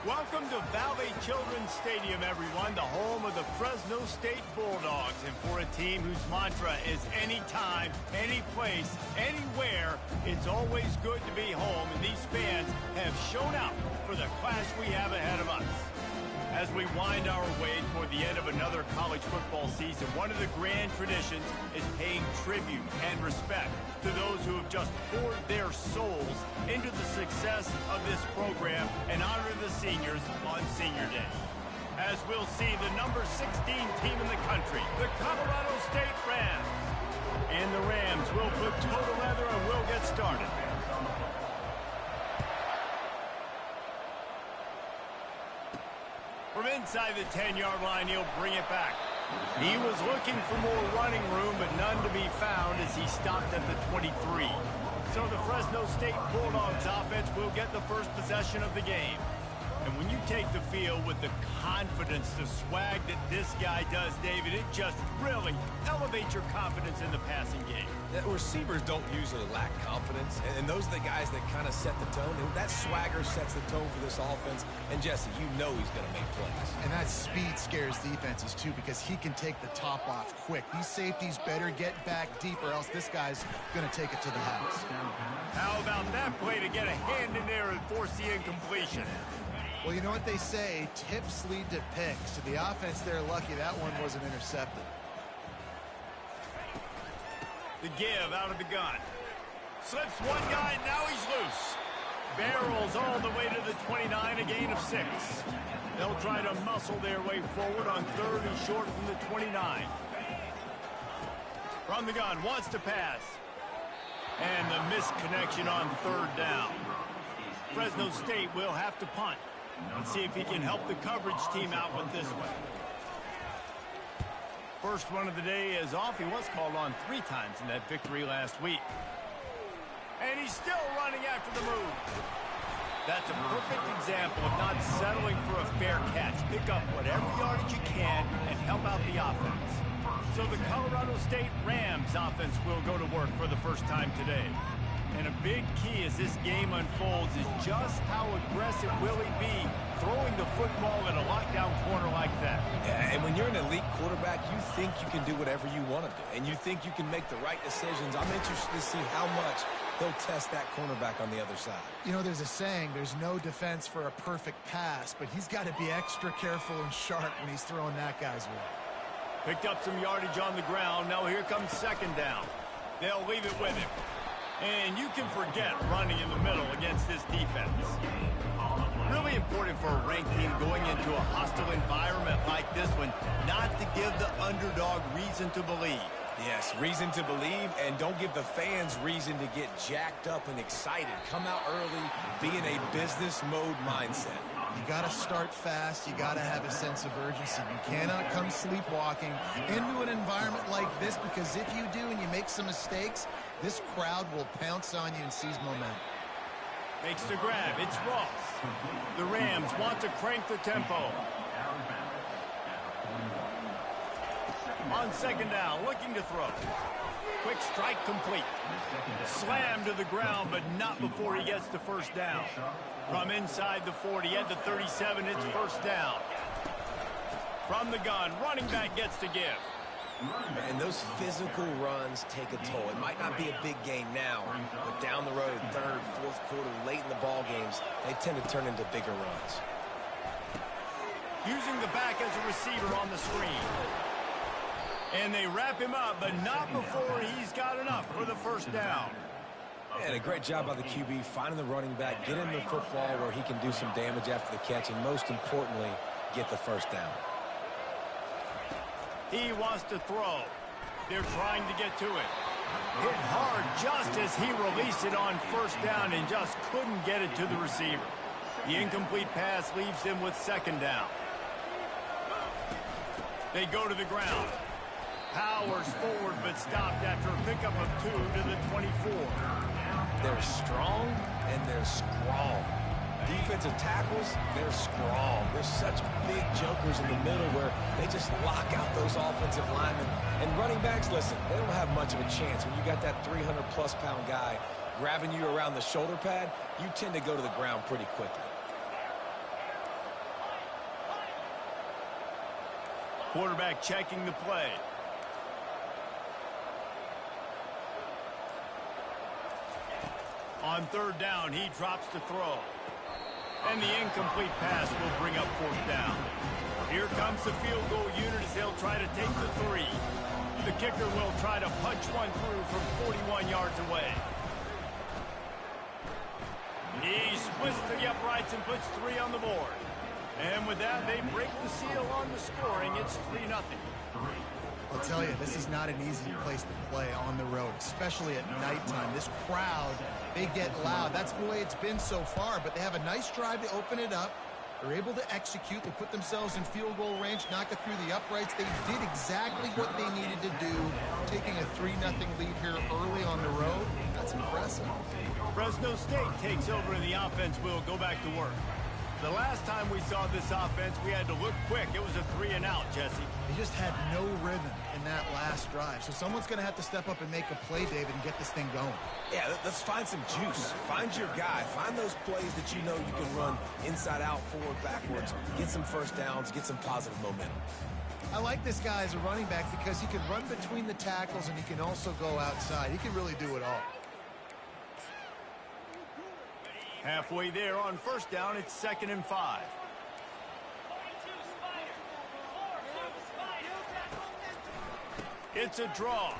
Welcome to Valley Children's Stadium, everyone, the home of the Fresno State Bulldogs. And for a team whose mantra is anytime, any place, anywhere, it's always good to be home. And these fans have shown out for the class we have ahead of us. As we wind our way toward the end of another college football season, one of the grand traditions is paying tribute and respect to those who have just poured their souls into the success of this program and honor the seniors on Senior Day. As we'll see, the number 16 team in the country, the Colorado State Rams. And the Rams will put total leather and we'll get started. From inside the 10-yard line, he'll bring it back. He was looking for more running room, but none to be found as he stopped at the 23. So the Fresno State Bulldogs offense will get the first possession of the game. And when you take the field with the confidence, the swag that this guy does, David, it just really elevates your confidence in the passing game. The receivers don't usually lack confidence, and those are the guys that kind of set the tone. And that swagger sets the tone for this offense. And, Jesse, you know he's going to make plays. And that speed scares defenses, too, because he can take the top off quick. These safeties better get back deep, or else this guy's going to take it to the house. How about that play to get a hand in there and force the incompletion? Well, you know what they say, tips lead to picks. So the offense, they're lucky that one wasn't intercepted. The give out of the gun. Slips one guy, now he's loose. Barrels all the way to the 29, a gain of 6. They'll try to muscle their way forward on 3rd and short from the 29. From the gun, wants to pass. And the missed connection on 3rd down. Fresno State will have to punt. Let's see if he can help the coverage team out with this one. First run of the day is off. He was called on 3 times in that victory last week. And he's still running after the move. That's a perfect example of not settling for a fair catch. Pick up whatever yardage you can and help out the offense. So the Colorado State Rams offense will go to work for the first time today. And a big key as this game unfolds is just how aggressive will he be throwing the football in a lockdown corner like that. Yeah, and when you're an elite quarterback, you think you can do whatever you want to do. And you think you can make the right decisions. I'm interested to see how much he'll test that cornerback on the other side. You know, there's a saying, there's no defense for a perfect pass, but he's got to be extra careful and sharp when he's throwing that guy's way. Picked up some yardage on the ground. Now here comes 2nd down. They'll leave it with him. And you can forget running in the middle against this defense. Really important for a ranked team going into a hostile environment like this one, not to give the underdog reason to believe. Yes, reason to believe, and don't give the fans reason to get jacked up and excited. Come out early, be in a business mode mindset. You got to start fast. You got to have a sense of urgency. You cannot come sleepwalking into an environment like this, because if you do and you make some mistakes, this crowd will pounce on you and seize momentum. Makes the grab. It's Ross. The Rams want to crank the tempo. On 2nd down, looking to throw. Quick strike complete. Slam to the ground, but not before he gets the 1st down. From inside the 40 at the 37, it's 1st down. From the gun, running back gets to give. And those physical runs take a toll. It might not be a big gain now, but down the road, 3rd, 4th quarter, late in the ball games, they tend to turn into bigger runs. Using the back as a receiver on the screen. And they wrap him up, but not before he's got enough for the 1st down. And a great job by the QB, finding the running back, get him the football where he can do some damage after the catch, and most importantly, get the 1st down. He wants to throw. They're trying to get to it. Hit hard just as he released it on 1st down and just couldn't get it to the receiver. The incomplete pass leaves him with 2nd down. They go to the ground. Powers forward, but stopped after a pickup of 2 to the 24. They're strong, and they're strong. Defensive tackles, they're strong. They're such big jokers in the middle where they just lock out those offensive linemen. And running backs, listen, they don't have much of a chance. When you got that 300-plus pound guy grabbing you around the shoulder pad, you tend to go to the ground pretty quickly. Quarterback checking the play. On third down, he drops to throw. And the incomplete pass will bring up fourth down. Here comes the field goal unit as they'll try to take the 3. The kicker will try to punch one through from 41 yards away. He splits the uprights and puts 3 on the board. And with that, they break the seal on the scoring. It's 3-0. I'll tell you, this is not an easy place to play on the road, especially at nighttime. This crowd, they get loud. That's the way it's been so far, but they have a nice drive to open it up. They're able to execute. They put themselves in field goal range, knock it through the uprights. They did exactly what they needed to do, taking a 3-0 lead here early on the road. That's impressive. Fresno State takes over and the offense will go back to work. The last time we saw this offense, we had to look quick. It was a 3-and-out, Jesse. They just had no rhythm in that last drive. So someone's going to have to step up and make a play, David, and get this thing going. Yeah, let's find some juice. Find your guy. Find those plays that you know you can run inside out, forward, backwards. Get some first downs. Get some positive momentum. I like this guy as a running back because he can run between the tackles and he can also go outside. He can really do it all. Halfway there on first down, it's 2nd and 5. It's a draw.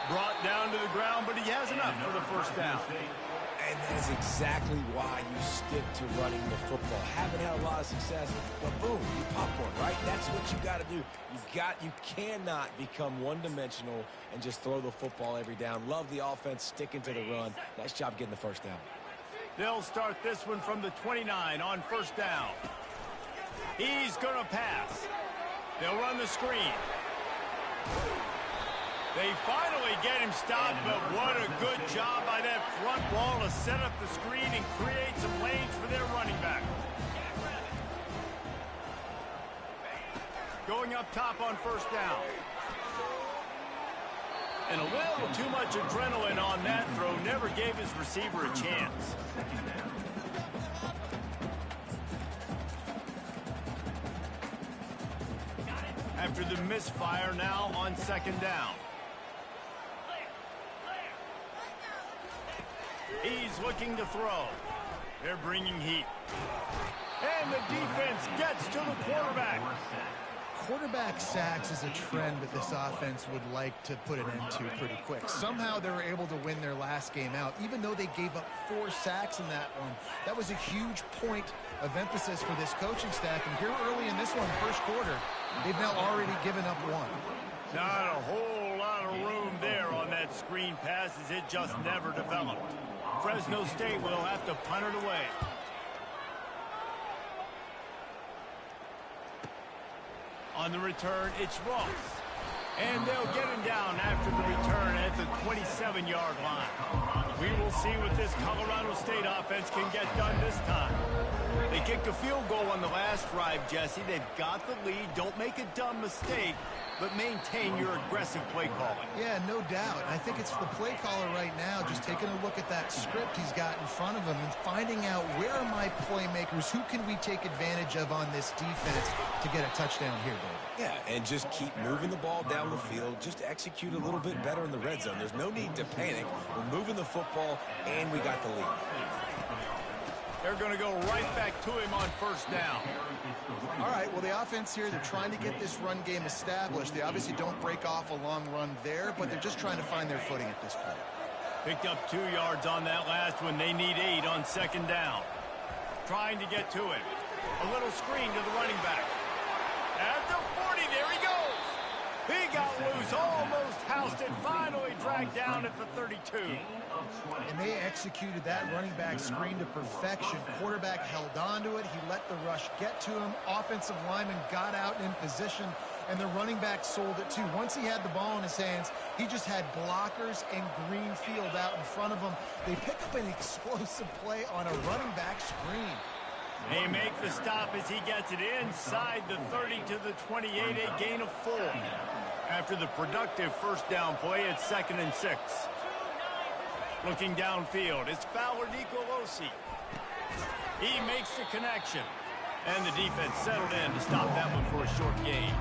Brought down to the ground, but he has enough for the first down. And that is exactly why you stick to running the football. Haven't had a lot of success, but boom, you pop one, right? That's what you got to do. You cannot become one-dimensional and just throw the football every down. Love the offense, sticking to the run. Nice job getting the first down. They'll start this one from the 29 on first down. He's going to pass. They'll run the screen. They finally get him stopped, but what a good job by that front wall to set up the screen and create some lanes for their running back. Going up top on first down. And a little too much adrenaline on that throw. Never gave his receiver a chance. After the misfire, now on second down. He's looking to throw. They're bringing heat. And the defense gets to the quarterback. Quarterback sacks is a trend that this offense would like to put an end to pretty quick. Somehow they were able to win their last game out, even though they gave up 4 sacks in that one. That was a huge point of emphasis for this coaching staff. And here early in this one, first quarter, they've now already given up 1. Not a whole lot of room there on that screen pass as it just never developed. Fresno State will have to punt it away. On the return, it's Ross. And they'll get him down after the return at the 27-yard line. We will see what this Colorado State offense can get done this time. They kicked a field goal on the last drive, Jesse. They've got the lead. Don't make a dumb mistake, but maintain your aggressive play calling. Yeah, no doubt. I think it's the play caller right now just taking a look at that script he's got in front of him and finding out where are my playmakers, who can we take advantage of on this defense to get a touchdown here, David. Yeah, and just keep moving the ball down the field. Just execute a little bit better in the red zone. There's no need to panic. We're moving the football, and we got the lead. They're going to go right back to him on first down. All right, well, the offense here, they're trying to get this run game established. They obviously don't break off a long run there, but they're just trying to find their footing at this point. Picked up 2 yards on that last one. They need 8 on second down. Trying to get to it. A little screen to the running back. At the 40, there he goes. He got loose, almost housed it, finally dragged down at the 32. And they executed that running back screen to perfection. Quarterback held on to it. He let the rush get to him. Offensive lineman got out in position, and the running back sold it too. Once he had the ball in his hands, he just had blockers and green field out in front of him. They pick up an explosive play on a running back screen. They make the stop as he gets it inside the 30 to the 28, a gain of 4. After the productive first down play, it's 2nd and 6. Looking downfield, it's Fowler Nicolosi. He makes the connection. And the defense settled in to stop that one for a short gain.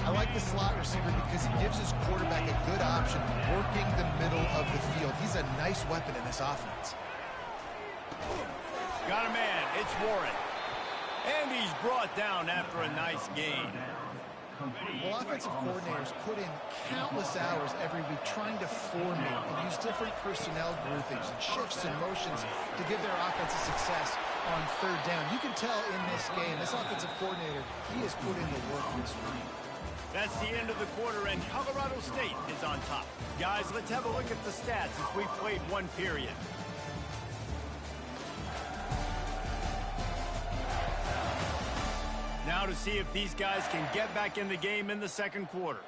I like the slot receiver because he gives his quarterback a good option working the middle of the field. He's a nice weapon in this offense. Got a man. It's Warren. And he's brought down after a nice gain. Well, offensive coordinators put in countless hours every week trying to formate and use different personnel groupings and shifts and motions to give their offense a success on third down. You can tell in this game, this offensive coordinator, he has put in the work this week. That's the end of the quarter, and Colorado State is on top. Guys, let's have a look at the stats as we played one period. Now to see if these guys can get back in the game in the second quarter.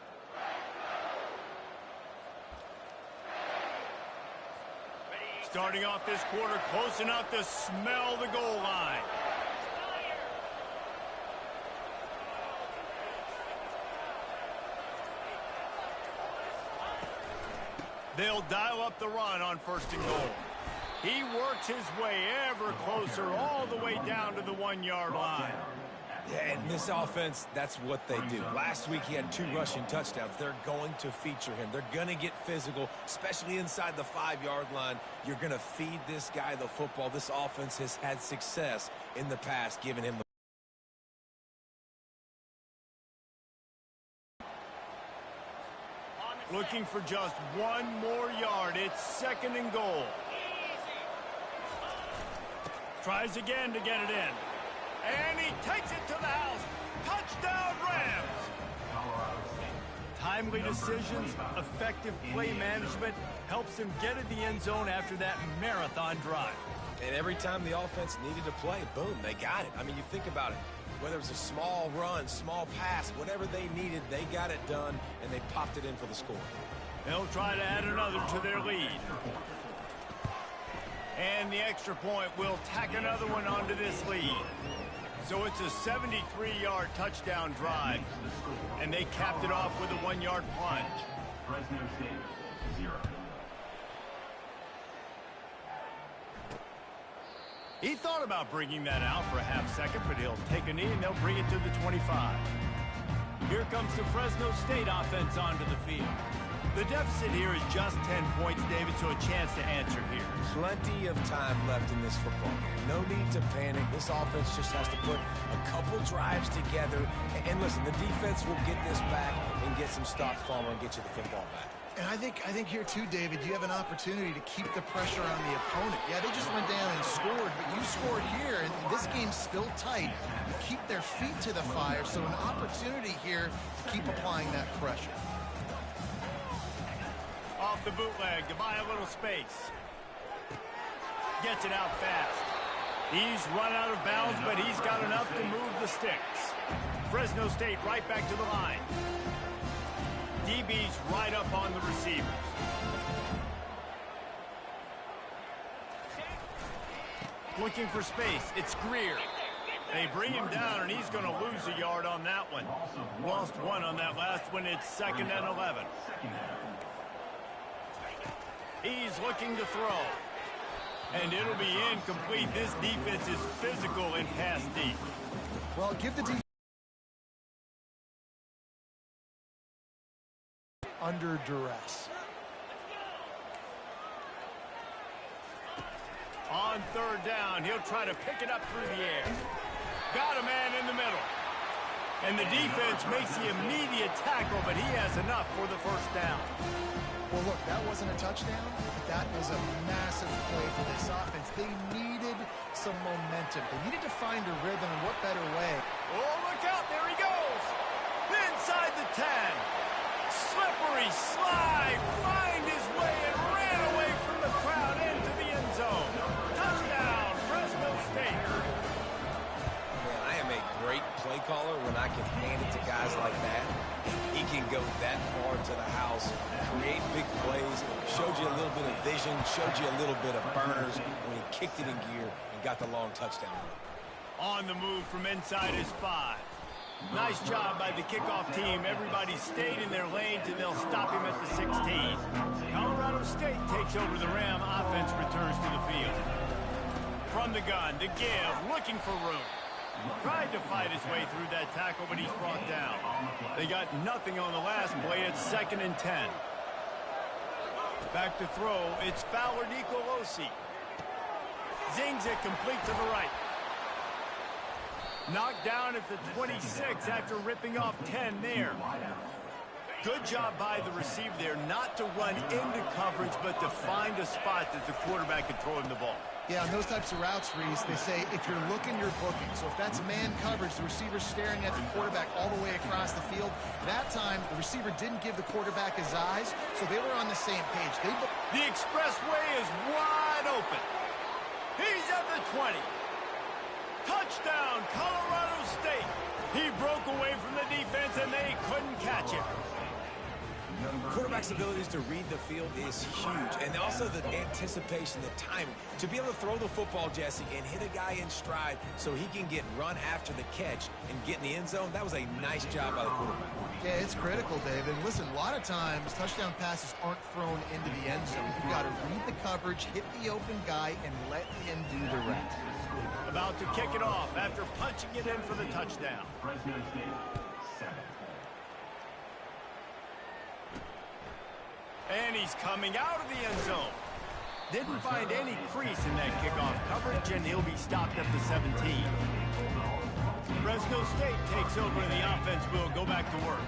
Starting off this quarter close enough to smell the goal line. They'll dial up the run on 1st and goal. He works his way ever closer all the way down to the 1-yard line. Yeah, and this offense, that's what they do. Last week he had 2 rushing touchdowns. They're going to feature him. They're going to get physical, especially inside the 5-yard line. You're going to feed this guy the football. This offense has had success in the past, giving him the looking for just 1 more yard. It's 2nd and goal. Tries again to get it in. And he takes it to the house. Touchdown, Rams! Timely decisions, effective play management helps him get in the end zone after that marathon drive. And every time the offense needed to play, boom, they got it. I mean, you think about it. Whether it was a small run, small pass, whatever they needed, they got it done, and they popped it in for the score. They'll try to add another to their lead. And the extra point will tack another one onto this lead. So it's a 73-yard touchdown drive. And they capped it off with a 1-yard plunge. Fresno State, 0. He thought about bringing that out for a half-second, but he'll take a knee and they'll bring it to the 25. Here comes the Fresno State offense onto the field. The deficit here is just 10 points, David, so a chance to answer here. Plenty of time left in this football game. No need to panic. This offense just has to put a couple drives together. And listen, the defense will get this back and get some stops, Palmer, and get you the football back. And I think here, too, David, you have an opportunity to keep the pressure on the opponent. Yeah, they just went down and scored, but you scored here, and this game's still tight. You keep their feet to the fire, so an opportunity here to keep applying that pressure. Off the bootleg to buy a little space. Gets it out fast. He's run out of bounds, but he's got enough to move the sticks. Fresno State right back to the line. DB's right up on the receivers. Looking for space. It's Greer. They bring him down, and he's going to lose a yard on that one. Lost 1 on that last one. It's 2nd and 11. He's looking to throw. And it'll be incomplete. This defense is physical and pass deep. Well, give the defense under duress. On 3rd down, he'll try to pick it up through the air. Got a man in the middle. And the defense makes the immediate tackle, but he has enough for the 1st down. Well, look, that wasn't a touchdown, but that was a massive play for this offense. They needed some momentum. They needed to find a rhythm, and what better way? Oh, look out. There he goes. Inside the 10. Slippery slide. Find his way and ran away from the crowd into the end zone. Touchdown, Fresno State. Man, I am a great play caller when I can hand it to guys like that. He can go that far to the house, create big plays, showed you a little bit of vision, showed you a little bit of burners when he kicked it in gear and got the long touchdown. On the move from inside his 5. Nice job by the kickoff team. Everybody stayed in their lanes, and they'll stop him at the 16. Colorado State takes over the Ram. Offense returns to the field. From the gun, to give, looking for room. Tried to fight his way through that tackle, but he's brought down. They got nothing on the last play. It's 2nd and 10. Back to throw. It's Fowler Nicolosi. Zings it complete to the right. Knocked down at the 26 after ripping off 10 there. Good job by the receiver there not to run into coverage, but to find a spot that the quarterback can throw him the ball. Yeah, on those types of routes, Reese, they say if you're looking, you're booking. So if that's man coverage, the receiver's staring at the quarterback all the way across the field. That time, the receiver didn't give the quarterback his eyes, so they were on the same page. The expressway is wide open. He's at the 20. Touchdown, Colorado State. He broke away from the defense, and they couldn't catch him. Quarterback's abilities to read the field is huge, and also the anticipation, the timing. To be able to throw the football, Jesse, and hit a guy in stride so he can get run after the catch and get in the end zone, that was a nice job by the quarterback. Yeah, it's critical, David. Listen, a lot of times, touchdown passes aren't thrown into the end zone. You've got to read the coverage, hit the open guy, and let him do the rest. About to kick it off after punching it in for the touchdown. Fresno State, 7. And he's coming out of the end zone. Didn't find any crease in that kickoff coverage, and he'll be stopped at the 17. Fresno State takes over, and the offense will go back to work.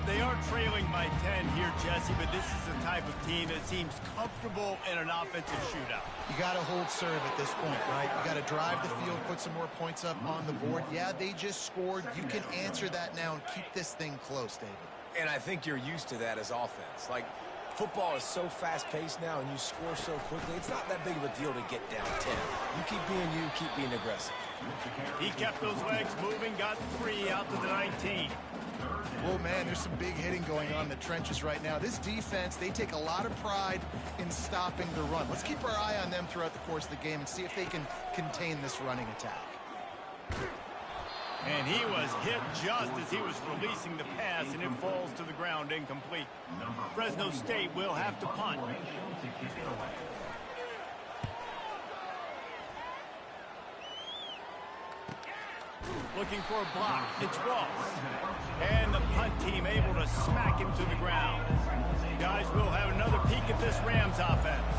They are trailing by 10 here, Jesse, but this is the type of team that seems comfortable in an offensive shootout. You got to hold serve at this point, right? You got to drive the field, put some more points up on the board. Yeah, they just scored. You can answer that now and keep this thing close, David. And I think you're used to that as offense. Like, football is so fast-paced now, and you score so quickly, it's not that big of a deal to get down 10. You keep being aggressive. He kept those legs moving, got 3 out to the 19. Oh, man, there's some big hitting going on in the trenches right now. This defense, they take a lot of pride in stopping the run. Let's keep our eye on them throughout the course of the game and see if they can contain this running attack. And he was hit just as he was releasing the pass, and it falls to the ground incomplete. Fresno State will have to punt. Looking for a block. It's Ross. And the punt team able to smack him to the ground. Guys, we'll have another peek at this Rams offense.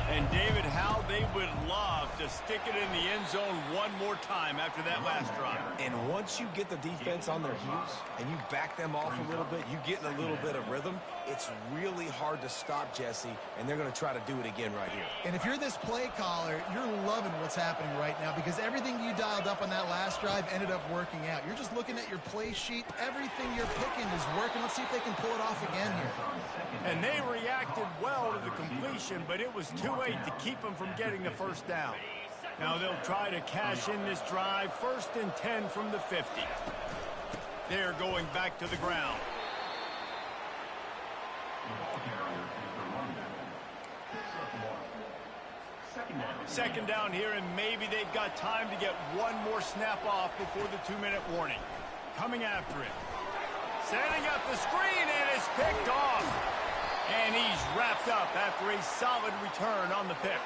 And, David, how they would love to stick it in the end zone one more time after that last drive. And once you get the defense on their heels and you back them off a little bit, you get in a little bit of rhythm, it's really hard to stop, Jesse, and they're going to try to do it again right here. And if you're this play caller, you're loving what's happening right now because everything you dialed up on that last drive ended up working out. You're just looking at your play sheet. Everything you're picking is working. Let's see if they can pull it off again here. And they reacted well to the completion, but it was too late to keep them from getting the first down. Now they'll try to cash in this drive. 1st and 10 from the 50. They're going back to the ground. Second down here, and maybe they've got time to get one more snap off before the 2-minute warning. Coming after it. Setting up the screen, and it's picked off. And he's wrapped up after a solid return on the pick.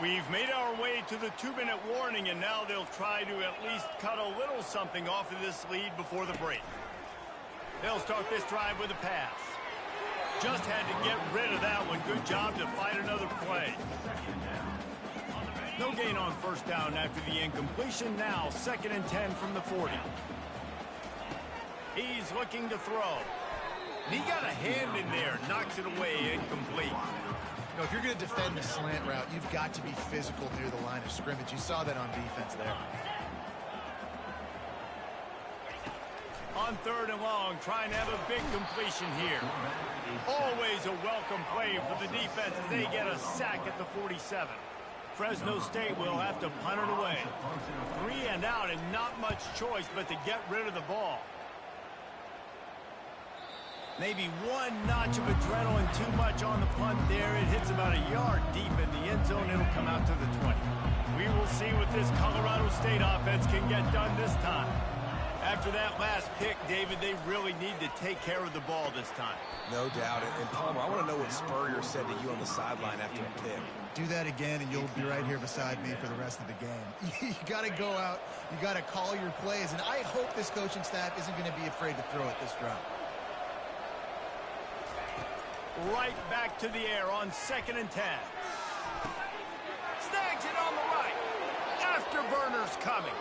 We've made our way to the 2-minute warning, and now they'll try to at least cut a little something off of this lead before the break. They'll start this drive with a pass. Just had to get rid of that one. Good job to fight another play. No gain on 1st down after the incompletion. Now 2nd and 10 from the 40. He's looking to throw. He got a hand in there, knocks it away, incomplete. You know, if you're going to defend the slant route, you've got to be physical near the line of scrimmage. You saw that on defense there. On 3rd and long, trying to have a big completion here. Always a welcome play for the defense as they get a sack at the 47. Fresno State will have to punt it away. 3 and out, and not much choice but to get rid of the ball. Maybe one notch of adrenaline too much on the punt there. It hits about a yard deep in the end zone. It'll come out to the 20. We will see what this Colorado State offense can get done this time. After that last pick, David, they really need to take care of the ball this time. No doubt. And Palmer, I want to know what Spurrier said to you on the sideline after a pick. Do that again, and you'll be right here beside me for the rest of the game. You got to go out. You got to call your plays, and I hope this coaching staff isn't going to be afraid to throw it this drive. Right back to the air on 2nd and 10. Snags it on the right. Afterburner's coming.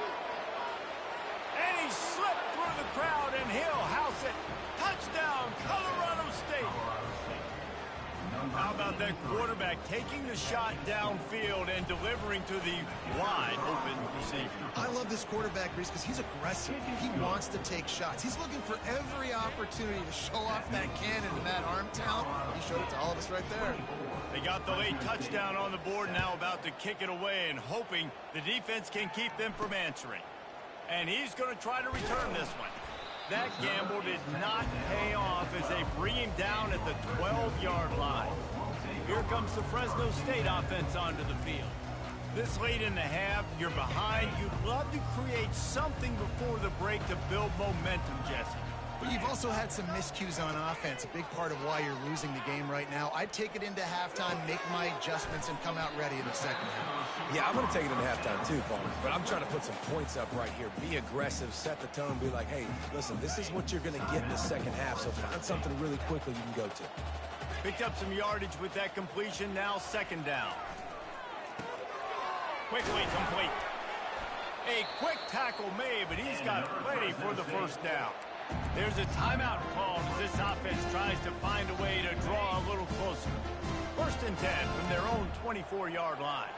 And he slipped through the crowd, and he'll house it. Touchdown, Colorado State. How about that quarterback taking the shot downfield and delivering to the wide open receiver? I love this quarterback, Reese, because he's aggressive. He wants to take shots. He's looking for every opportunity to show off that cannon and that arm talent. He showed it to all of us right there. They got the late touchdown on the board, now about to kick it away and hoping the defense can keep them from answering. And he's going to try to return this one. That gamble did not pay off as they bring him down at the 12-yard line. Here comes the Fresno State offense onto the field. This late in the half, you're behind. You'd love to create something before the break to build momentum, Jesse. But you've also had some miscues on offense, a big part of why you're losing the game right now. I'd take it into halftime, make my adjustments, and come out ready in the second half. Yeah, I'm going to take it into halftime too, Palmer. But I'm trying to put some points up right here. Be aggressive, set the tone, be like, hey, listen, this is what you're going to get in the second half, so find something really quickly you can go to. Picked up some yardage with that completion, now 2nd down. Quickly complete. A quick tackle made, but he's got plenty for the first down. There's a timeout called as this offense tries to find a way to draw a little closer. 1st and 10 from their own 24-yard line.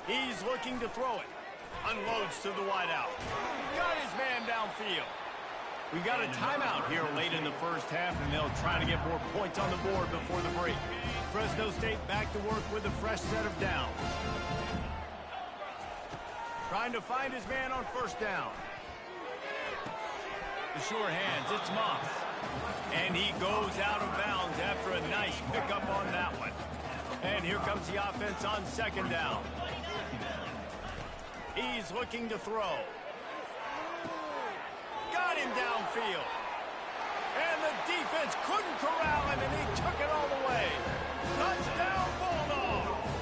He's looking to throw it. Unloads to the wideout. Got his man downfield. We got a timeout here late in the first half, and they'll try to get more points on the board before the break. Fresno State back to work with a fresh set of downs. Trying to find his man on 1st down. The sure hands, it's Moss. And he goes out of bounds after a nice pickup on that one. And here comes the offense on 2nd down. He's looking to throw. Got him downfield. And the defense couldn't corral him, and he took it all the way. Touchdown, Bulldogs!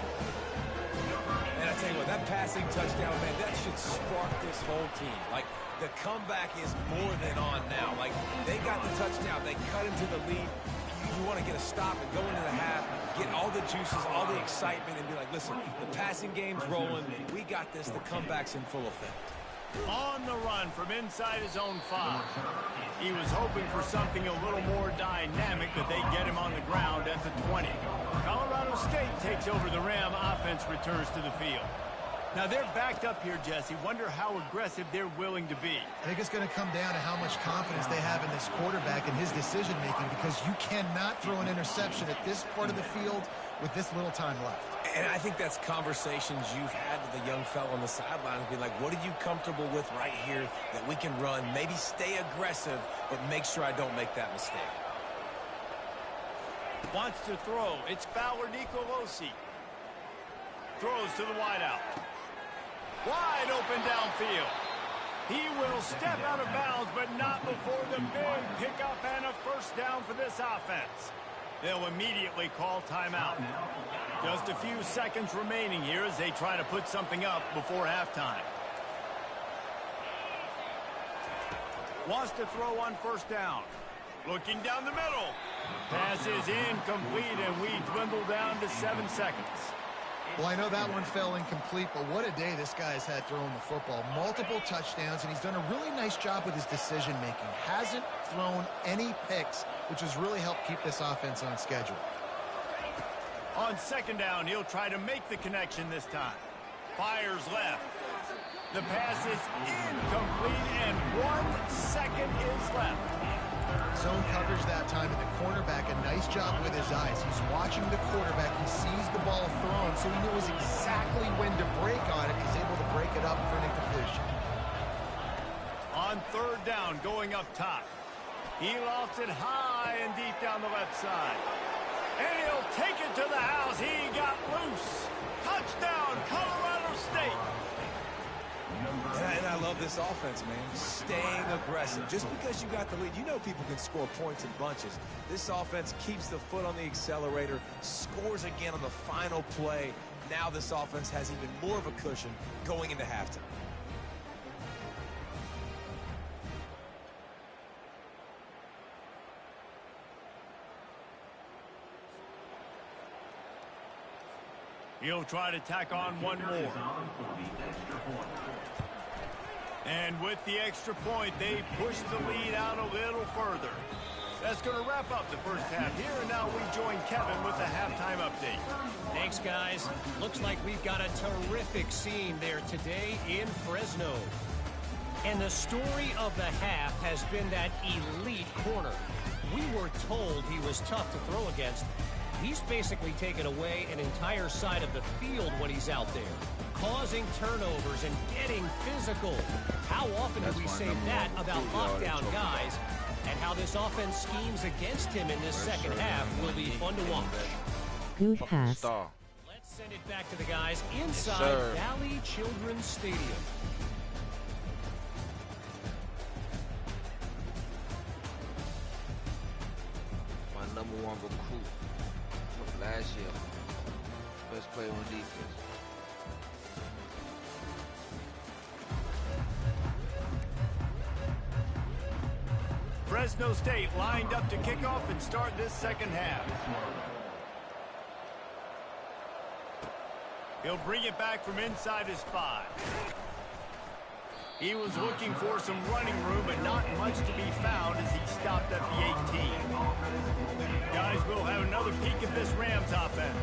And I tell you what, that passing touchdown, man, that should spark this whole team. Like, the comeback is more than on now. Like, they got the touchdown. They cut into the lead. You want to get a stop and go into the half, get all the juices, all the excitement, and be like, listen, the passing game's rolling. We got this. The comeback's in full effect. On the run from inside his own 5. He was hoping for something a little more dynamic, but they get him on the ground at the 20. Colorado State takes over the rim. Offense returns to the field. Now they're backed up here, Jesse. Wonder how aggressive they're willing to be. I think it's going to come down to how much confidence they have in this quarterback and his decision-making, because you cannot throw an interception at this part of the field with this little time left. And I think that's conversations you've had with the young fella on the sideline and be like, what are you comfortable with right here that we can run? Maybe stay aggressive, but make sure I don't make that mistake. Wants to throw. It's Fowler Nicolosi. Throws to the wideout. Wide open downfield. He will step out of bounds, but not before the big pickup and a 1st down for this offense. They'll immediately call timeout. Just a few seconds remaining here as they try to put something up before halftime. Wants to throw on 1st down. Looking down the middle. Pass is incomplete, and we dwindle down to 7 seconds. Well, I know that one fell incomplete, but what a day this guy's had throwing the football. Multiple touchdowns, and he's done a really nice job with his decision-making. Hasn't thrown any picks, which has really helped keep this offense on schedule. On 2nd down, he'll try to make the connection this time. Fires left. The pass is incomplete, and 1 second is left. Zone coverage that time, and the cornerback, a nice job with his eyes. He's watching the quarterback. He sees the ball thrown, so he knows exactly when to break on it. He's able to break it up for an incompletion. On 3rd down, going up top. He lofts it high and deep down the left side. And he'll take it to the house. He got loose. Touchdown, Colorado State. And I love love this offense, man. Staying aggressive. Just because you got the lead, you know people can score points in bunches. This offense keeps the foot on the accelerator, scores again on the final play. Now this offense has even more of a cushion going into halftime. He'll try to tack on one more. And with the extra point, they push the lead out a little further. That's going to wrap up the first half here, and now we join Kevin with the halftime update. Thanks, guys. Looks like we've got a terrific scene there today in Fresno. And the story of the half has been that elite corner. We were told he was tough to throw against. He's basically taken away an entire side of the field when he's out there, causing turnovers and getting physical. How often do we say that about lockdown guys? And how this offense schemes against him in this second half will be fun to watch. Good pass. Let's send it back to the guys inside Valley Children's Stadium. My #1 recruit from last year. Best player on defense. Fresno State lined up to kick off and start this second half. He'll bring it back from inside his 5. He was looking for some running room, but not much to be found as he stopped at the 18. Guys, we'll have another peek at this Rams offense.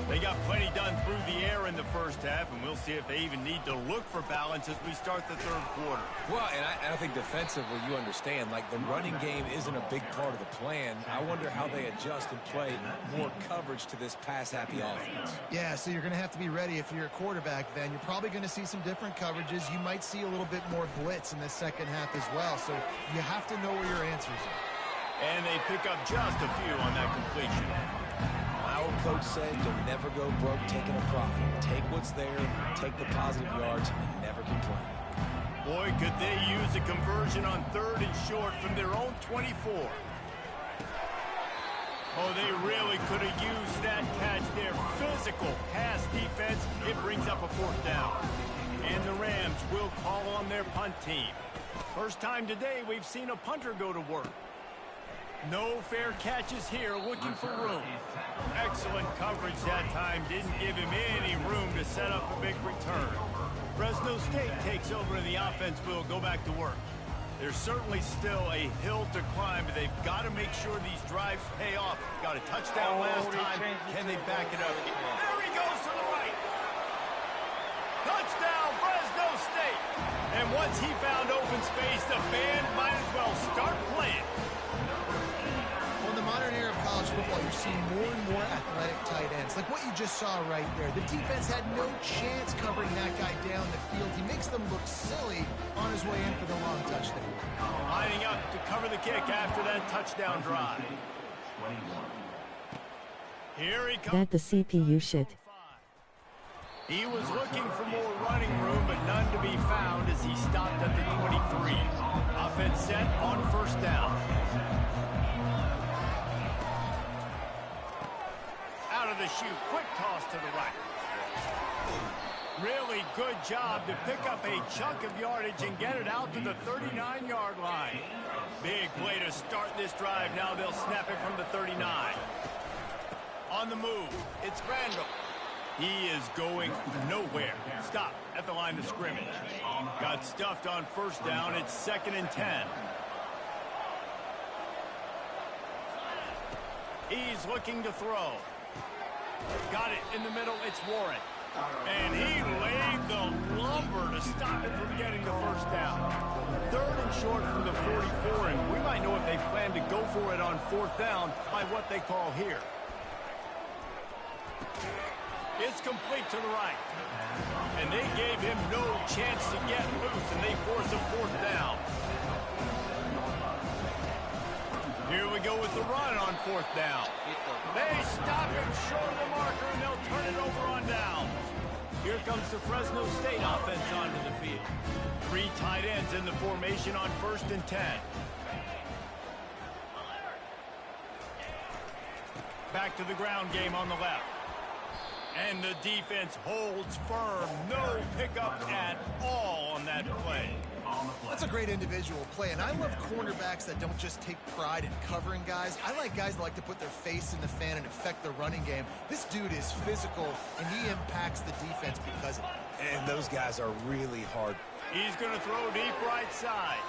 They got plenty done through the air in the first half, and we'll see if they even need to look for balance as we start the third quarter. Well, and I think defensively, you understand, like the running game isn't a big part of the plan. I wonder how they adjust and play more coverage to this pass-happy offense. Yeah, so you're going to have to be ready if you're a quarterback then. You're probably going to see some different coverages. You might see a little bit more blitz in the second half as well, so you have to know where your answers are. And they pick up just a few on that completion. Our coach said you'll never go broke taking a profit. Take what's there, take the positive yards, and never complain. Boy, could they use a conversion on 3rd and short from their own 24. Oh, they really could have used that catch there. Physical pass defense. It brings up a 4th down. And the Rams will call on their punt team. First time today we've seen a punter go to work. No fair catches here, looking for room. Excellent coverage that time. Didn't give him any room to set up a big return. Fresno State takes over and the offense will go back to work. There's certainly still a hill to climb, but they've got to make sure these drives pay off. Got a touchdown last time. Can they back it up? There he goes to the right. Touchdown, Fresno State. And once he found open space, the band might as well start playing. Well, in the modern era of college football, you're seeing more and more athletic tight ends. Like what you just saw right there. The defense had no chance covering that guy down the field. He makes them look silly on his way in for the long touchdown. Lining up to cover the kick after that touchdown drive. Here he comes. That the CPU shit. He was looking for more running room, but none to be found as he stopped at the 23. Offense set on 1st down. Out of the chute, quick toss to the right. Really good job to pick up a chunk of yardage and get it out to the 39-yard line. Big play to start this drive. Now they'll snap it from the 39. On the move, it's Randall. He is going nowhere. Stop at the line of scrimmage. Got stuffed on 1st down. It's 2nd and 10. He's looking to throw. Got it in the middle. It's Warren. And he laid the lumber to stop it from getting the 1st down. 3rd and short from the 44, and we might know if they plan to go for it on 4th down by what they call here. It's complete to the right. And they gave him no chance to get loose, and they force a 4th down. Here we go with the run on 4th down. They stop him short of the marker, and they'll turn it over on downs. Here comes the Fresno State offense onto the field. 3 tight ends in the formation on 1st and 10. Back to the ground game on the left. And the defense holds firm. No pickup at all on that play. That's a great individual play, and I love cornerbacks that don't just take pride in covering guys. I like guys that like to put their face in the fan and affect the running game. This dude is physical, and he impacts the defense because of it. And those guys are really hard. He's going to throw deep right side.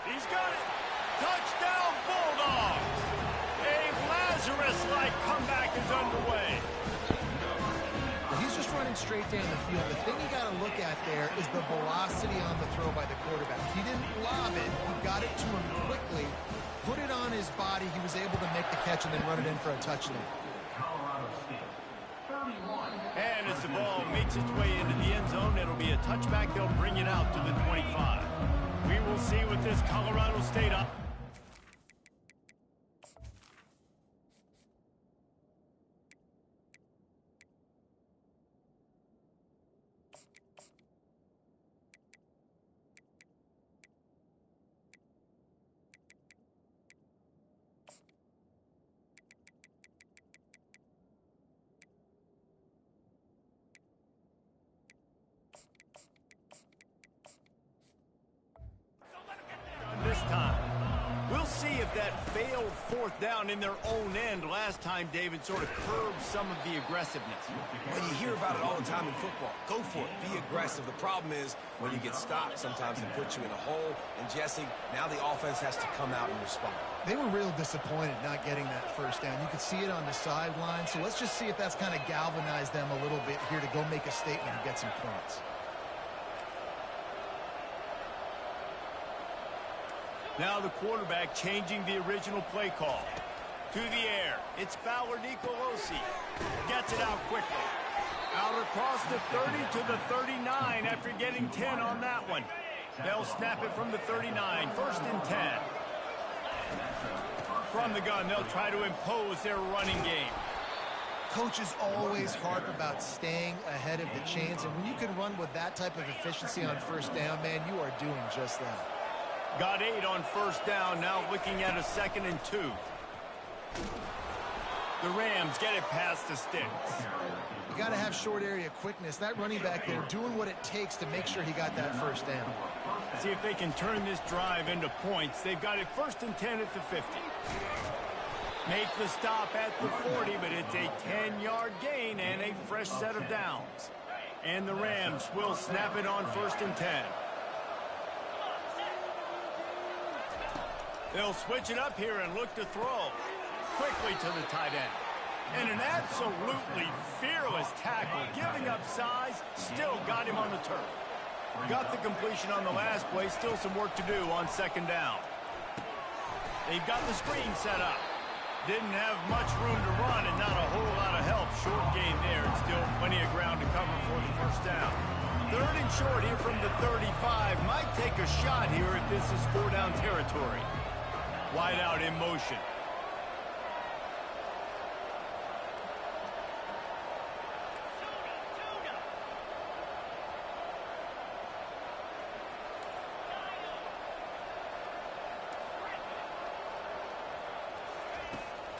He's got it. Touchdown, Bulldogs. A Lazarus-like comeback is underway. He's just running straight down the field. The thing you got to look at there is the velocity on the throw by the quarterback. He didn't lob it. He got it to him quickly, put it on his body. He was able to make the catch and then run it in for a touchdown. And as the ball makes its way into the end zone, it'll be a touchback. They'll bring it out to the 25. We will see with this Colorado State up. This time. We'll see if that failed 4th down in their own end last time, David, sort of curbed some of the aggressiveness. Well, you hear about it all the time in football. Go for it. Be aggressive. The problem is when you get stopped, sometimes it puts you in a hole. And, Jesse, now the offense has to come out and respond. They were real disappointed not getting that 1st down. You could see it on the sideline. So let's just see if that's kind of galvanized them a little bit here to go make a statement and get some points. Now the quarterback changing the original play call. To the air. It's Fowler Nicolosi. Gets it out quickly. Out across the 30 to the 39 after getting 10 on that one. They'll snap it from the 39. 1st and 10. From the gun, they'll try to impose their running game. Coaches always harp about staying ahead of the chains, and when you can run with that type of efficiency on 1st down, man, you are doing just that. Got 8 on 1st down, now looking at a 2nd and 2. The Rams get it past the sticks. You got to have short area quickness. That running back there doing what it takes to make sure he got that 1st down. See if they can turn this drive into points. They've got it 1st and 10 at the 50. Make the stop at the 40, but it's a 10-yard gain and a fresh set of downs. And the Rams will snap it on 1st and 10. They'll switch it up here and look to throw. Quickly to the tight end. And an absolutely fearless tackle. Giving up size, still got him on the turf. Got the completion on the last play. Still some work to do on 2nd down. They've got the screen set up. Didn't have much room to run and not a whole lot of help. Short gain there and still plenty of ground to cover for the 1st down. 3rd and short here from the 35. Might take a shot here if this is 4-down territory. Wide out in motion.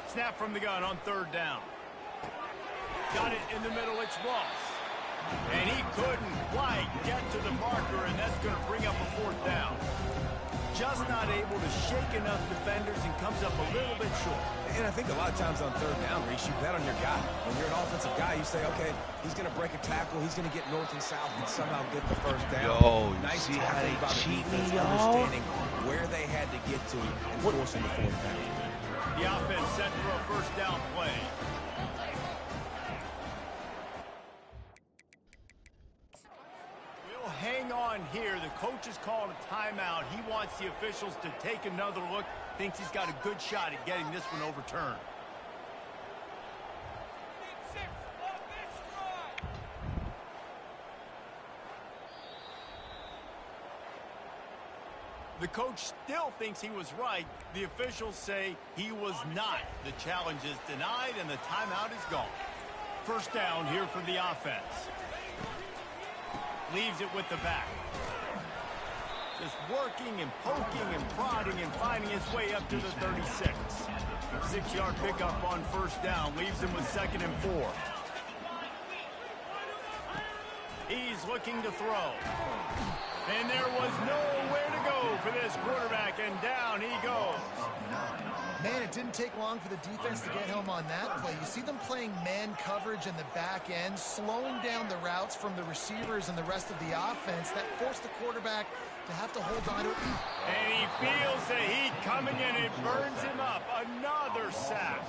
Snap from the gun on 3rd down. Got it in the middle, it's Ross. And he couldn't quite get to the marker, and that's going to bring up a 4th down. Just not able to shake enough defenders and comes up a little bit short. And I think a lot of times on 3rd down, Reese, you bet on your guy. When you're an offensive guy, you say, okay, he's going to break a tackle, he's going to get north and south and somehow get the 1st down. Yo, nice see how they by the cheat defense, me, y'all? understanding where they had to get to and forcing the 4th down. The offense set for a 1st down play. We'll hang on here. The coach has called a timeout. He wants the officials to take another look. Thinks he's got a good shot at getting this one overturned. The coach still thinks he was right. The officials say he was not. The challenge is denied and the timeout is gone. 1st down here for the offense. Leaves it with the back. Just working and poking and prodding and finding his way up to the 36. 6-yard pickup on first down leaves him with 2nd and 4. He's looking to throw. And there was nowhere to go for this quarterback, and down he goes. Man, it didn't take long for the defense to get home on that play. You see them playing man coverage in the back end, slowing down the routes from the receivers and the rest of the offense. That forced the quarterback to have to hold on to it. And he feels the heat coming in. It burns him up. Another sack.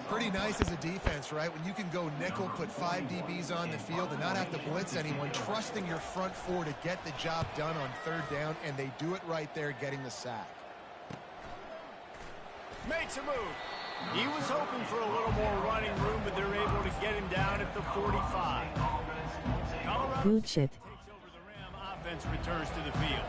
Pretty nice as a defense, right? When you can go nickel, put 5 DBs on the field and not have to blitz anyone, trusting your front 4 to get the job done on 3rd down, and they do it right there, getting the sack. Makes a move. He was hoping for a little more running room, but they're able to get him down at the 45. Colorado Good shit. takes over the Ram offense, returns to the field.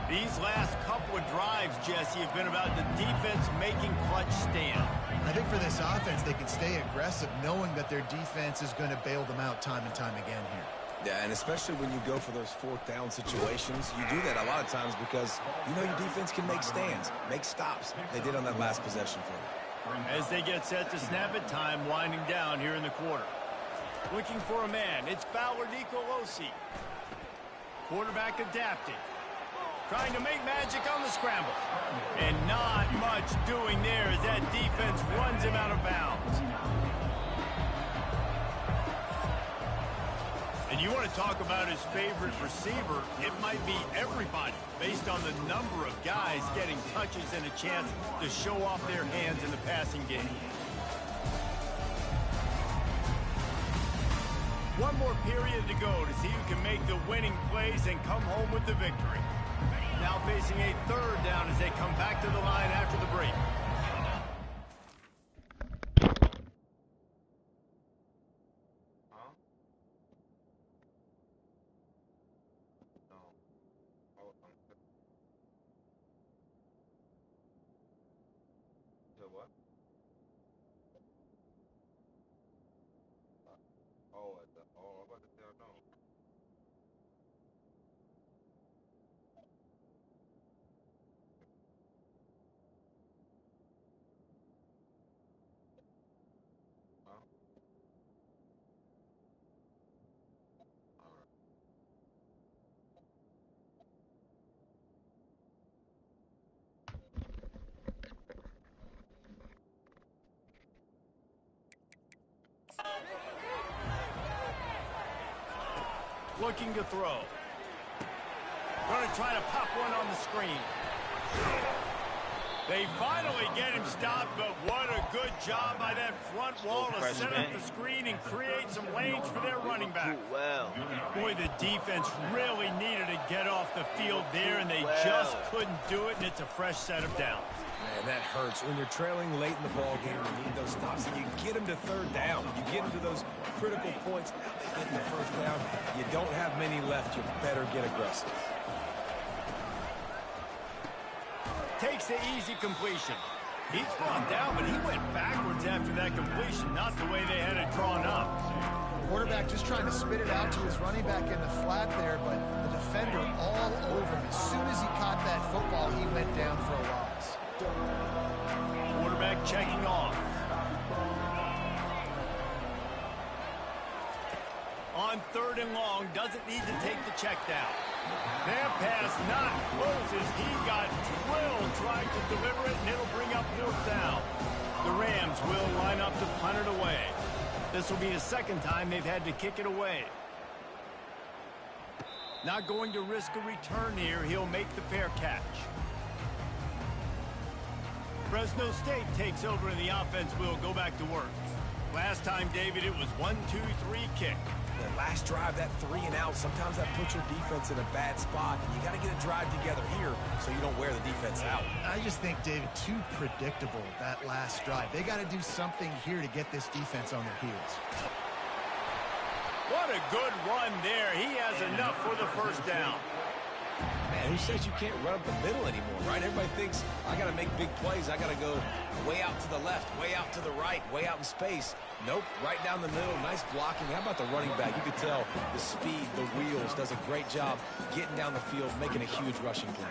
These last couple of drives, Jesse, have been about the defense making clutch stand. I think for this offense, they can stay aggressive knowing that their defense is going to bail them out time and time again here. Yeah, and especially when you go for those 4th down situations, you do that a lot of times because you know your defense can make stands, make stops. They did on that last possession for you. As they get set to snap it, time winding down here in the quarter. Looking for a man, it's Ballard Nicolosi. Quarterback adapting. Trying to make magic on the scramble. And not much doing there as that defense runs him out of bounds. And you want to talk about his favorite receiver, it might be everybody, based on the number of guys getting touches and a chance to show off their hands in the passing game. One more period to go to see who can make the winning plays and come home with the victory. Now facing a 3rd down as they come back to the line after the break. Looking to throw. Going to try to pop one on the screen. They finally get him stopped, but what a good job by that front wall to set up the screen and create some lanes for their running back. Boy, the defense really needed to get off the field there, and they just couldn't do it, and it's a fresh set of downs. Man, that hurts. When you're trailing late in the ball game, you need those stops, and you get them to 3rd down. You get them to those critical points. Now they get the 1st down. You don't have many left. You better get aggressive. Takes the easy completion. He's brought down, but he went backwards after that completion, not the way they had it drawn up. Quarterback just trying to spit it out to his running back in the flat there, but the defender all over him. As soon as he caught that football, he went down for a loss. Quarterback checking off. On 3rd and long, doesn't need to take the check down. That pass not close as he got drilled trying to deliver it, and it'll bring up 4th down. The Rams will line up to punt it away. This will be the 2nd time they've had to kick it away. Not going to risk a return here. He'll make the fair catch. Fresno State takes over and the offense will go back to work. Last time, David, it was 1-2-3 kick. The last drive, that 3 and out, sometimes that puts your defense in a bad spot. And you got to get a drive together here so you don't wear the defense out. I just think, David, too predictable, that last drive. They got to do something here to get this defense on their heels. What a good run there. He has enough for the 1st down. Man, who says you can't run up the middle anymore, right? Everybody thinks, I got to make big plays. I got to go way out to the left, way out to the right, way out in space. Nope, right down the middle. Nice blocking. How about the running back? You could tell the speed, the wheels, does a great job getting down the field, making a huge rushing play.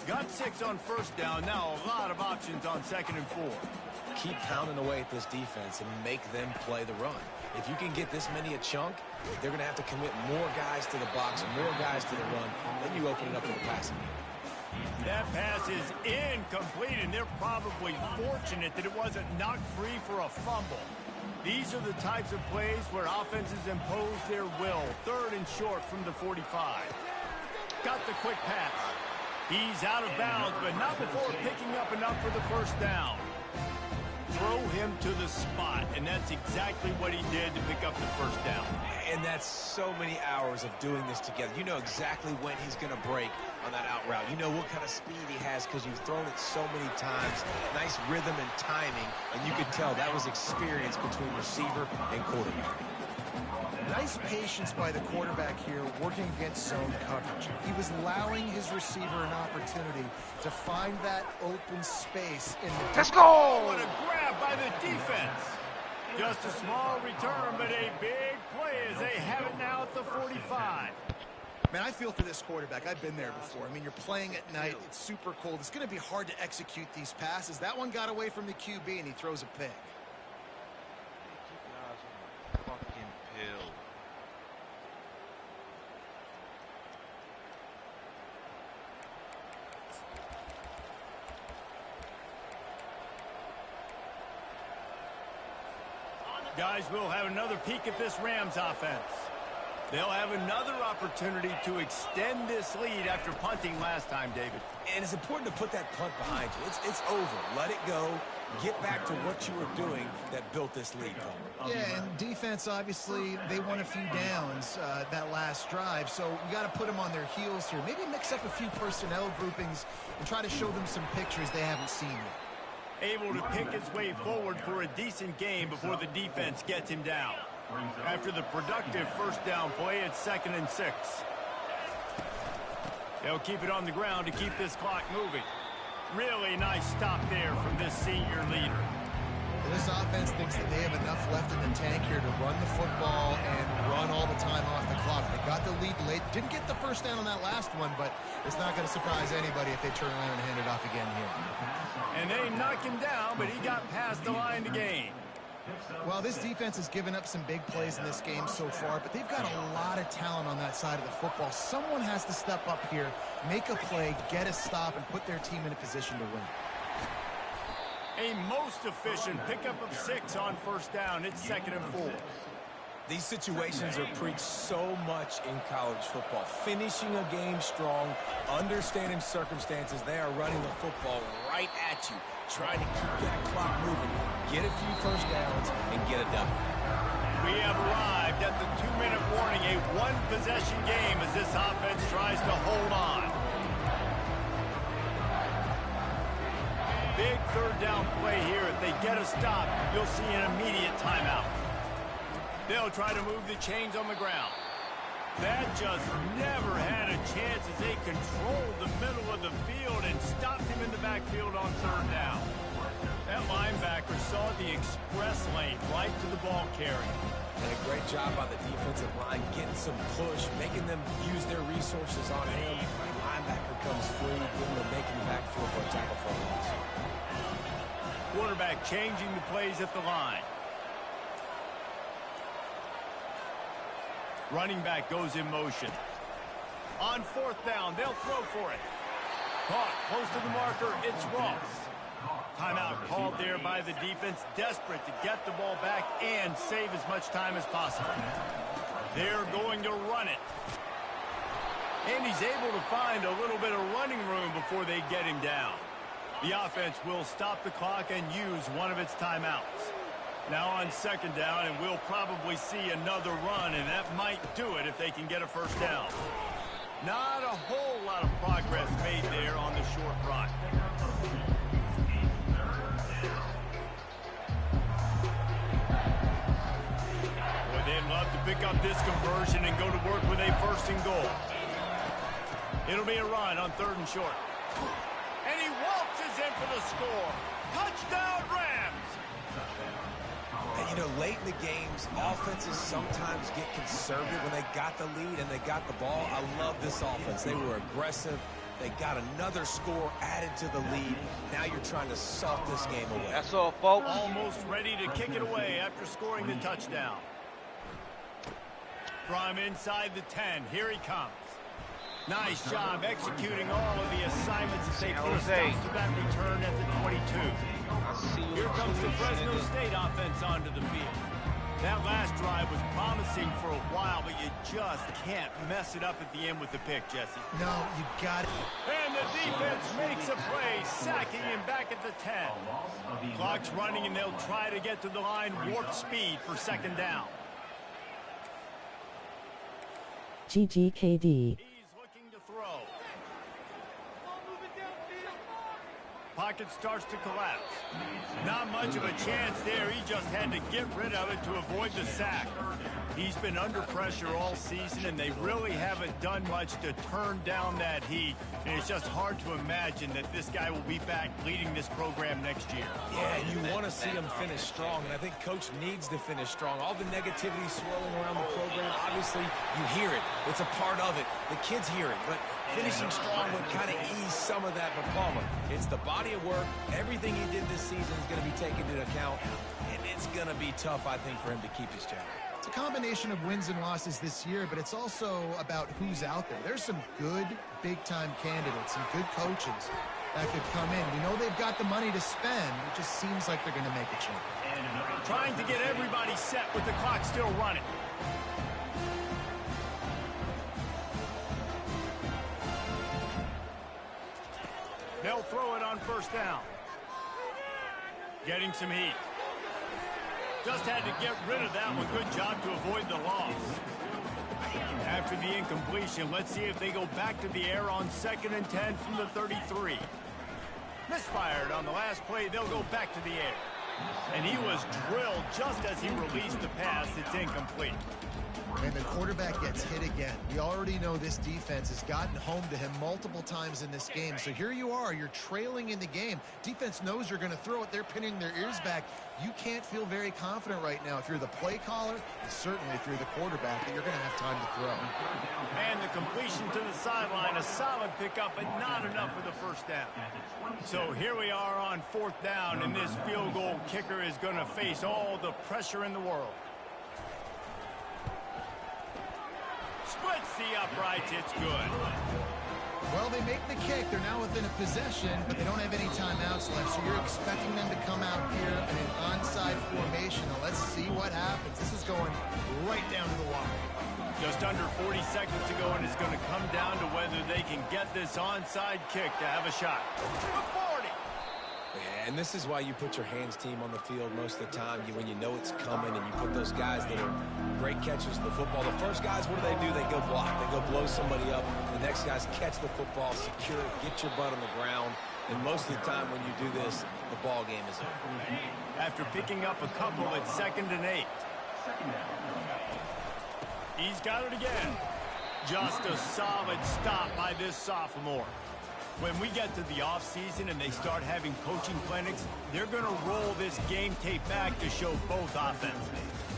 Got 6 on first down. Now a lot of options on 2nd and 4. Keep pounding away at this defense and make them play the run. If you can get this many a chunk, they're going to have to commit more guys to the box, more guys to the run. Then you open it up for the passing game. That pass is incomplete, and they're probably fortunate that it wasn't knocked free for a fumble. These are the types of plays where offenses impose their will. 3rd and short from the 45. Got the quick pass. He's out of bounds, but not before picking up enough for the first down. Throw him to the spot, and that's exactly what he did to pick up the first down. And that's so many hours of doing this together. You know exactly when he's going to break on that out route. You know what kind of speed he has because you've thrown it so many times. Nice rhythm and timing, and you could tell that was experience between receiver and quarterback. Nice patience by the quarterback here working against zone coverage. He was allowing his receiver an opportunity to find that open space in the... Let's go! What a grab by the defense. Just a small return, but a big play as they have it now at the 45. Man, I feel for this quarterback. I've been there before. I mean, you're playing at night. It's super cold. It's going to be hard to execute these passes. That one got away from the QB, and he throws a pick. Guys, we'll have another peek at this Rams offense. They'll have another opportunity to extend this lead after punting last time, David. And it's important to put that punt behind you. It's over. Let it go. Get back to what you were doing that built this lead, though. Yeah, and defense, obviously, they won a few downs that last drive, so you got to put them on their heels here. Maybe mix up a few personnel groupings and try to show them some pictures they haven't seen yet. Able to pick his way forward for a decent game before the defense gets him down. After the productive first down play, it's 2nd and 6. They'll keep it on the ground to keep this clock moving. Really nice stop there from this senior leader. This offense thinks that they have enough left in the tank here to run the football and run all the time off the clock. They got the lead late. Didn't get the first down on that last one, but it's not going to surprise anybody if they turn around and hand it off again here. And they knock him down, but he got past the line to gain. Well, this defense has given up some big plays in this game so far, but they've got a lot of talent on that side of the football. Someone has to step up here, make a play, get a stop, and put their team in a position to win. A most efficient pickup of 6 on first down. It's 2nd and 4. These situations are preached so much in college football. Finishing a game strong, understanding circumstances. They are running the football right at you, trying to keep that clock moving, get a few first downs, and get a W. We have arrived at the 2-minute warning, a one-possession game as this offense tries to hold on. Big third down play here. If they get a stop, you'll see an immediate timeout. They'll try to move the chains on the ground. That just never had a chance as they controlled the middle of the field and stopped him in the backfield on 3rd down. That linebacker saw the express lane right to the ball carrier. And a great job by the defensive line, getting some push, making them use their resources on him. Linebacker comes free, giving them making the backfield for a tackle for a loss. Quarterback changing the plays at the line. Running back goes in motion. On 4th down, they'll throw for it. Caught close to the marker, it's Ross. Timeout called there by the defense, desperate to get the ball back and save as much time as possible. They're going to run it. And he's able to find a little bit of running room before they get him down. The offense will stop the clock and use one of its timeouts. Now on 2nd down, and we'll probably see another run, and that might do it if they can get a first down. Not a whole lot of progress made there on the short run. Boy, they'd love to pick up this conversion and go to work with a 1st and goal. It'll be a run on 3rd and short. And he waltzes in for the score. Touchdown, Rams! And, you know, late in the games, offenses sometimes get conservative when they got the lead and they got the ball. I love this offense. They were aggressive. They got another score added to the lead. Now you're trying to salt this game away. That's all, folks. Almost ready to kick it away after scoring the touchdown. From inside the 10, here he comes. Nice job executing all of the assignments as they put a stop to that return at the 22. Here comes the Fresno State offense onto the field. That last drive was promising for a while, but you just can't mess it up at the end with the pick, Jesse. No, you got it. And the defense makes a play, sacking him back at the 10. Clock's running, and they'll try to get to the line warp speed for 2nd down. GGKD. He's looking to throw. Pocket starts to collapse. Not much of a chance there. He just had to get rid of it to avoid the sack. He's been under pressure all season, and they really haven't done much to turn down that heat. And it's just hard to imagine that this guy will be back leading this program next year. Yeah, you want to see him finish strong, and I think Coach needs to finish strong. All the negativity swirling around the program, obviously, you hear it. It's a part of it. The kids hear it, but finishing strong would kind of ease some of that. But Palmer, it's the body of work. Everything he did this season is going to be taken into account, and it's going to be tough, I think, for him to keep his job. It's a combination of wins and losses this year, but it's also about who's out there. There's some good big-time candidates, some good coaches that could come in. We know they've got the money to spend. It just seems like they're going to make a change. Trying to get everybody set with the clock still running. They'll throw it on 1st down. Getting some heat. Just had to get rid of that one. Good job to avoid the loss. After the incompletion, let's see if they go back to the air on 2nd and 10 from the 33. Misfired on the last play. They'll go back to the air. And he was drilled just as he released the pass. It's incomplete. And the quarterback gets hit again. We already know this defense has gotten home to him multiple times in this game. So here you are, you're trailing in the game. Defense knows you're going to throw it. They're pinning their ears back. You can't feel very confident right now if you're the play caller, and certainly if you're the quarterback, that you're going to have time to throw. And the completion to the sideline, a solid pickup, but not enough for the 1st down. So here we are on 4th down, and this field goal kicker is going to face all the pressure in the world. Splits the uprights, it's good. Well, they make the kick. They're now within a possession, but they don't have any timeouts left, so you're expecting them to come out here in an onside formation. Now, let's see what happens. This is going right down to the wire. Just under 40 seconds to go, and it's going to come down to whether they can get this onside kick to have a shot. The 40. Yeah, and this is why you put your hands team on the field most of the time. When you know it's coming, and you put those guys that are great catchers of the football. The first guys, what do? They go block. They go blow somebody up. The next guys catch the football, secure it, get your butt on the ground. And most of the time when you do this, the ball game is over. After picking up a couple at 2nd and 8. He's got it again. Just a solid stop by this sophomore. When we get to the offseason and they start having coaching clinics, they're going to roll this game tape back to show both offenses.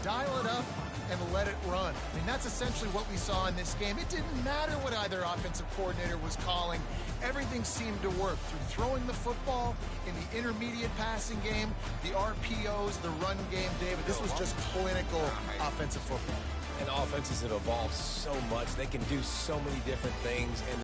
Dial it up and let it run. I mean, that's essentially what we saw in this game. It didn't matter what either offensive coordinator was calling. Everything seemed to work through throwing the football, in the intermediate passing game, the RPOs, the run game. David, this was just clinical offensive football. And offenses have evolved so much. They can do so many different things. And